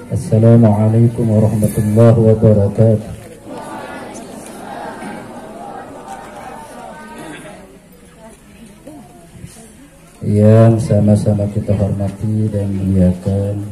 Assalamualaikum warahmatullahi wabarakatuh. Yang sama-sama kita hormati dan muliakan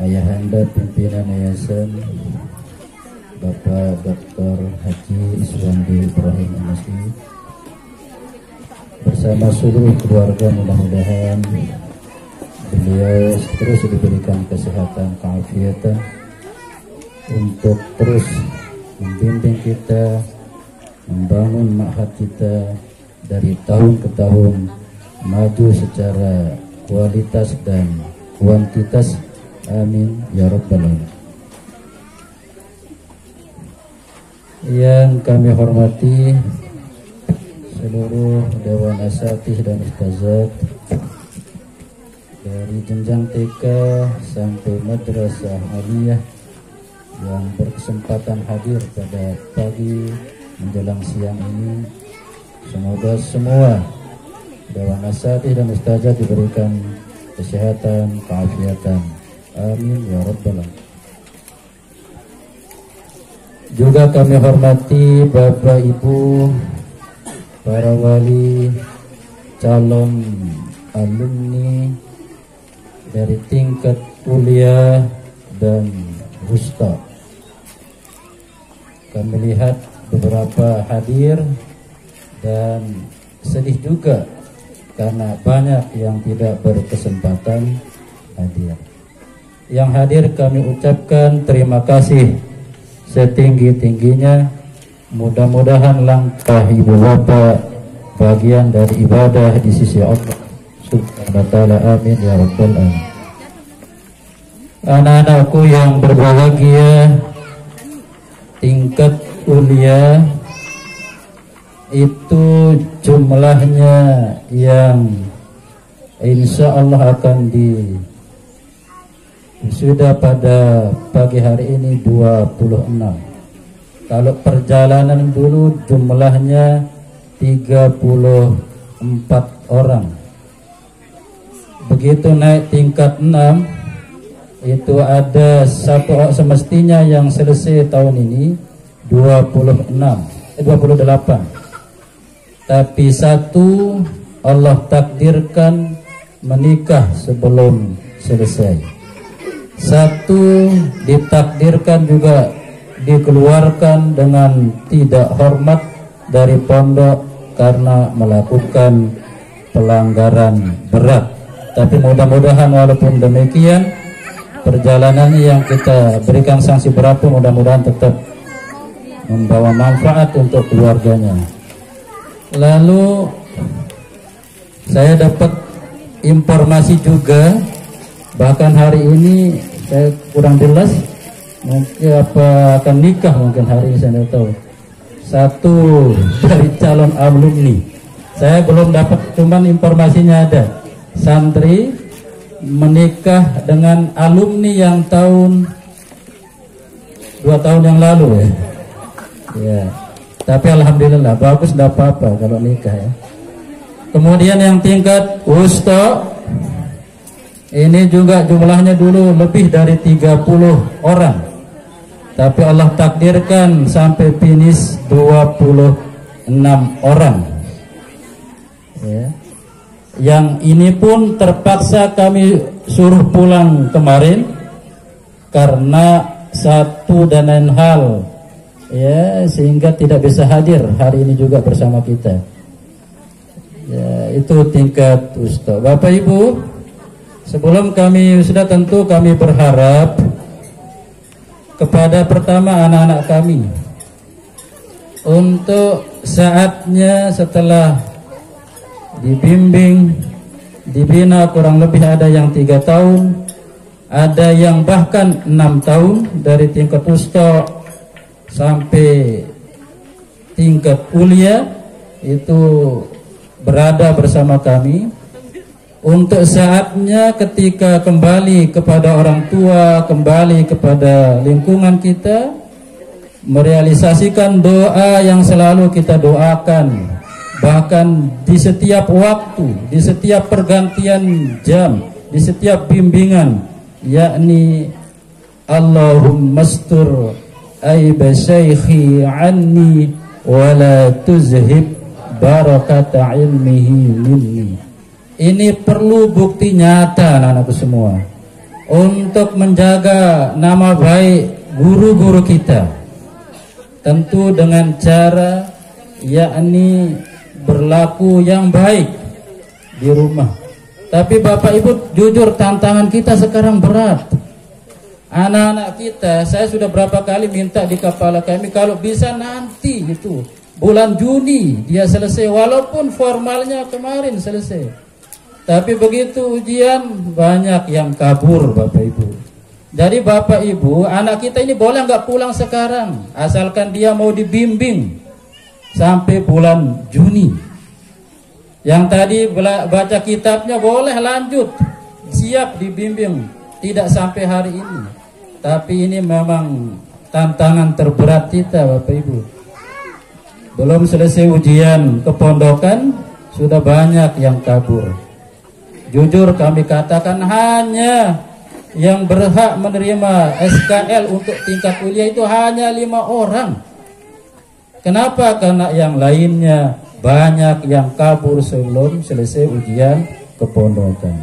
Ayahanda pimpinan Yayasan Bapak Dr. Haji Iswandi Ibrahim MSI bersama seluruh keluarga, mudah-mudahan beliau terus diberikan kesehatan, keafiatan untuk terus membimbing kita, membangun ma'had kita dari tahun ke tahun maju secara kualitas dan kuantitas. Amin ya rabbal alamin. Yang kami hormati seluruh Dewan Asatidz dan Ustazat dari jenjang TK sampai Madrasah Aliyah yang berkesempatan hadir pada pagi menjelang siang ini, semoga semua Dewan Asatidz dan Ustazat diberikan kesehatan, keafiatan. Amin ya rabbal alamin. Juga kami hormati Bapak Ibu, para wali, calon alumni dari tingkat kuliah dan wusta. Kami lihat beberapa hadir dan sedih juga karena banyak yang tidak berkesempatan hadir. Yang hadir kami ucapkan terima kasih setinggi-tingginya. Mudah-mudahan langkah ibu bapak bagian dari ibadah di sisi Allah Subhanahu wa ta'ala. Amin ya rabbal alamin. Anak-anakku yang berbahagia, tingkat kuliah itu jumlahnya yang insya Allah akan sudah pada pagi hari ini 26. Kalau perjalanan dulu jumlahnya 34 orang. Begitu naik tingkat 6 itu ada semestinya yang selesai tahun ini 28. Tapi satu Allah takdirkan menikah sebelum selesai. Satu ditakdirkan juga dikeluarkan dengan tidak hormat dari pondok karena melakukan pelanggaran berat. Tapi mudah-mudahan walaupun demikian perjalanan yang kita berikan sanksi berat pun mudah-mudahan tetap membawa manfaat untuk keluarganya. Lalu saya dapat informasi juga, bahkan hari ini saya kurang jelas, mungkin apa akan nikah mungkin hari ini, saya tidak tahu. Satu dari calon alumni, saya belum dapat, cuman informasinya ada santri menikah dengan alumni yang tahun 2 tahun yang lalu ya. Ya, tapi alhamdulillah bagus, tidak apa-apa kalau nikah ya. Kemudian yang tingkat wusta ini juga jumlahnya dulu lebih dari 30 orang, tapi Allah takdirkan sampai finish 26 orang ya. Yang ini pun terpaksa kami suruh pulang kemarin karena satu dan lain hal ya, sehingga tidak bisa hadir hari ini juga bersama kita ya. Itu tingkat ustaz. Bapak Ibu, sebelum kami sudah, tentu kami berharap kepada pertama anak-anak kami untuk saatnya setelah dibimbing, dibina, kurang lebih ada yang 3 tahun, ada yang bahkan 6 tahun dari tingkat ustaz sampai tingkat kuliah itu berada bersama kami. Untuk saatnya ketika kembali kepada orang tua, kembali kepada lingkungan kita, merealisasikan doa yang selalu kita doakan, bahkan di setiap waktu, di setiap pergantian jam, di setiap bimbingan yakni Allahumma astur aiba syaikhi anni wala tuzhib barakata ilmihi minni. Ini perlu bukti nyata anak-anakku semua untuk menjaga nama baik guru-guru kita, tentu dengan cara yakni berlaku yang baik di rumah. Tapi Bapak Ibu, jujur tantangan kita sekarang berat. Anak-anak kita, saya sudah berapa kali minta di kepala kami, kalau bisa nanti itu bulan Juni dia selesai, walaupun formalnya kemarin selesai. Tapi begitu ujian banyak yang kabur Bapak Ibu. Jadi Bapak Ibu, anak kita ini boleh nggak pulang sekarang, asalkan dia mau dibimbing sampai bulan Juni. Yang tadi baca kitabnya boleh lanjut, siap dibimbing, tidak sampai hari ini. Tapi ini memang tantangan terberat kita Bapak Ibu. Belum selesai ujian kepondokan, sudah banyak yang kabur. Jujur kami katakan, hanya yang berhak menerima SKL untuk tingkat kuliah itu hanya 5 orang. Kenapa? Karena yang lainnya banyak yang kabur sebelum selesai ujian kepondokan.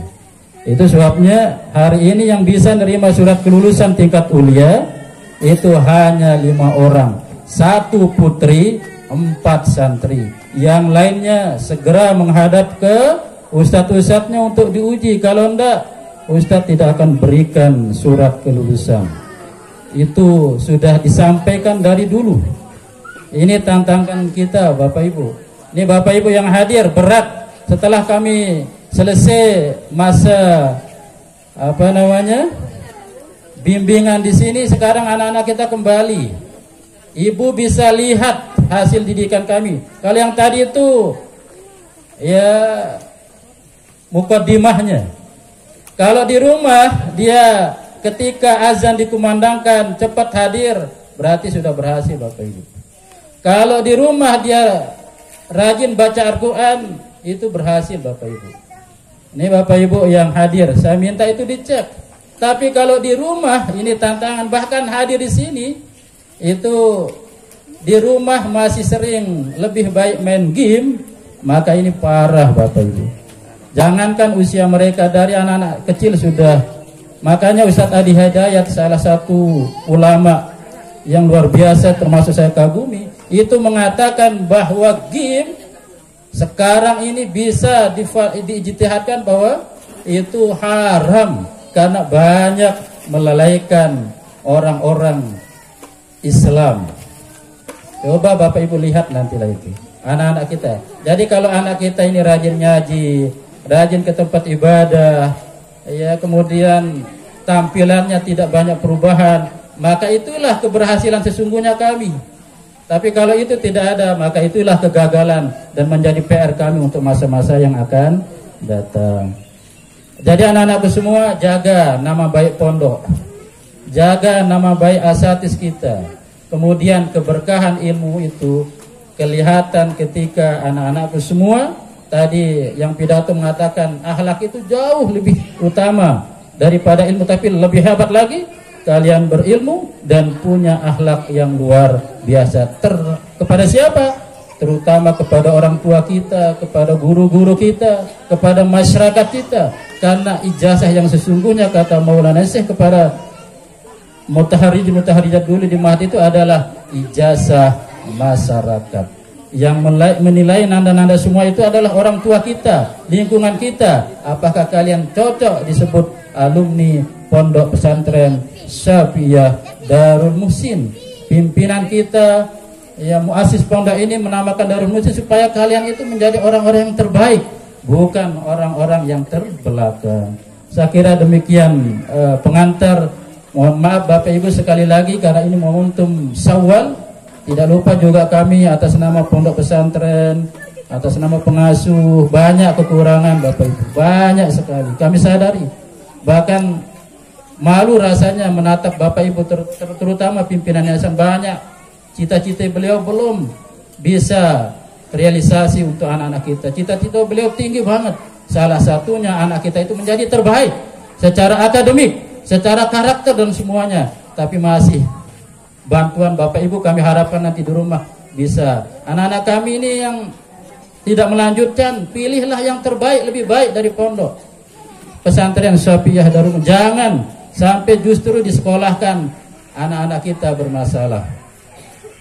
Itu sebabnya hari ini yang bisa menerima surat kelulusan tingkat kuliah itu hanya 5 orang. 1 putri, 4 santri. Yang lainnya segera menghadap ke ustadz-ustadznya untuk diuji. Kalau enggak, ustadz tidak akan berikan surat kelulusan. Itu sudah disampaikan dari dulu. Ini tantangan kita Bapak Ibu. Ini Bapak Ibu yang hadir berat. Setelah kami selesai masa bimbingan di sini, sekarang anak-anak kita kembali. Ibu bisa lihat hasil didikan kami. Kalau yang tadi itu ya mukaddimahnya. Kalau di rumah dia ketika azan dikumandangkan cepat hadir, berarti sudah berhasil Bapak Ibu. Kalau di rumah dia rajin baca Al-Quran, itu berhasil Bapak Ibu. Ini Bapak Ibu yang hadir, saya minta itu dicek. Tapi kalau di rumah ini tantangan, bahkan hadir di sini itu di rumah masih sering lebih baik main game, maka ini parah Bapak Ibu. Jangankan usia mereka, dari anak-anak kecil sudah. Makanya Ustadz Adi Hidayat, salah satu ulama yang luar biasa termasuk saya kagumi, itu mengatakan bahwa game sekarang ini bisa diijtihadkan bahwa itu haram karena banyak melalaikan orang-orang Islam. Coba Bapak Ibu lihat nanti lagi anak-anak kita. Jadi kalau anak kita ini rajin ngaji, rajin ke tempat ibadah, ya kemudian tampilannya tidak banyak perubahan, maka itulah keberhasilan sesungguhnya kami. Tapi kalau itu tidak ada, maka itulah kegagalan dan menjadi PR kami untuk masa-masa yang akan datang. Jadi anak-anakku semua, jaga nama baik pondok, jaga nama baik asatidz kita. Kemudian keberkahan ilmu itu kelihatan ketika anak-anakku semua, tadi yang pidato mengatakan akhlak itu jauh lebih utama daripada ilmu, tapi lebih hebat lagi kalian berilmu dan punya akhlak yang luar biasa. Kepada siapa? Terutama kepada orang tua kita, kepada guru-guru kita, kepada masyarakat kita. Karena ijazah yang sesungguhnya, kata Maulana Syekh kepada mutaharijat dulu di Mahat, itu adalah ijazah masyarakat. Yang menilai nanda-nanda semua itu adalah orang tua kita, lingkungan kita. Apakah kalian cocok disebut alumni Pondok Pesantren Syafiyah Darul Muhsin? Pimpinan kita, ya muassis pondok ini menamakan Darul Muhsin supaya kalian itu menjadi orang-orang yang terbaik, bukan orang-orang yang terbelakang. Saya kira demikian pengantar. Mohon maaf Bapak Ibu sekali lagi karena ini momentum Syawal. Tidak lupa juga kami atas nama pondok pesantren, atas nama pengasuh, banyak kekurangan Bapak Ibu, banyak sekali. Kami sadari, bahkan malu rasanya menatap Bapak Ibu, terutama pimpinan yayasan. Banyak cita-cita beliau belum bisa realisasi untuk anak-anak kita. Cita-cita beliau tinggi banget. Salah satunya anak kita itu menjadi terbaik secara akademik, secara karakter dan semuanya. Tapi masih bantuan Bapak Ibu kami harapkan nanti di rumah bisa. Anak-anak kami ini yang tidak melanjutkan, pilihlah yang terbaik, lebih baik dari pondok pesantren Syafiyah Darul. Jangan sampai justru disekolahkan anak-anak kita bermasalah.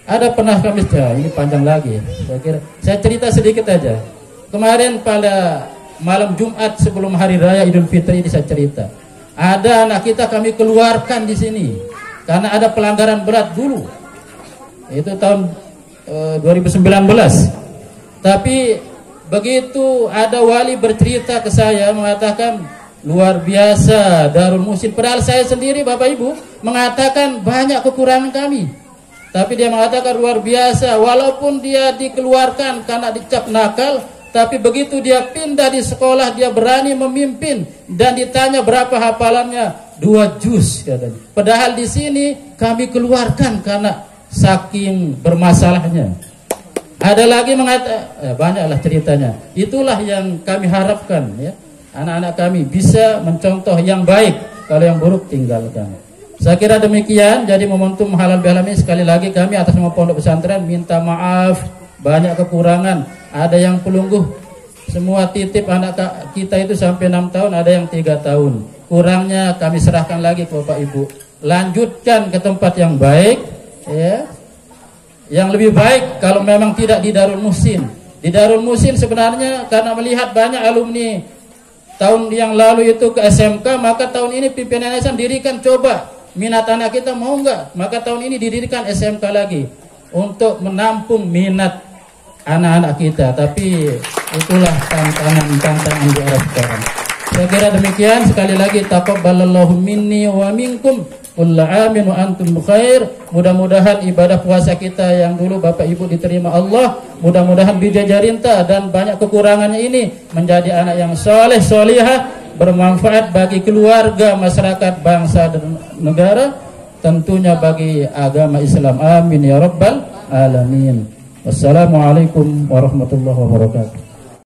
Ada pernah kami, ini panjang lagi, saya cerita sedikit aja. Kemarin pada malam Jumat sebelum hari raya Idul Fitri ini saya cerita. Ada anak kita kami keluarkan di sini karena ada pelanggaran berat dulu. Itu tahun 2019. Tapi begitu ada wali bercerita ke saya mengatakan luar biasa Darul Muhsin. Padahal saya sendiri Bapak Ibu mengatakan banyak kekurangan kami. Tapi dia mengatakan luar biasa, walaupun dia dikeluarkan karena dicap nakal, tapi begitu dia pindah di sekolah dia berani memimpin dan ditanya berapa hafalannya, 2 juz katanya. Padahal di sini kami keluarkan karena saking bermasalahnya. Ada lagi mengatakan, banyaklah ceritanya. Itulah yang kami harapkan ya. Anak-anak kami bisa mencontoh yang baik, kalau yang buruk tinggalkan. Saya kira demikian. Jadi momentum halal bihalal ini sekali lagi kami atas nama pondok pesantren minta maaf banyak kekurangan. Ada yang pelungguh, semua titip anak kita itu sampai 6 tahun, ada yang 3 tahun. Kurangnya kami serahkan lagi ke Bapak Ibu. Lanjutkan ke tempat yang baik ya. Yang lebih baik kalau memang tidak di Darul Muhsin. Di Darul Muhsin sebenarnya karena melihat banyak alumni tahun yang lalu itu ke SMK, maka tahun ini pimpinan yayasan dirikan coba minat anak kita mau enggak, maka tahun ini didirikan SMK lagi untuk menampung minat anak-anak kita. Tapi itulah tantangan di era sekarang. Saya kira demikian. Sekali lagi taqabbalallahu minni wa minkum kullu amin wa antum khair. Mudah-mudahan ibadah puasa kita yang dulu Bapak Ibu diterima Allah. Mudah-mudahan bijajarinta dan banyak kekurangannya ini menjadi anak yang soleh solihah, bermanfaat bagi keluarga, masyarakat, bangsa dan negara, tentunya bagi agama Islam. Amin ya rabbal alamin. Wassalamualaikum warahmatullahi wabarakatuh.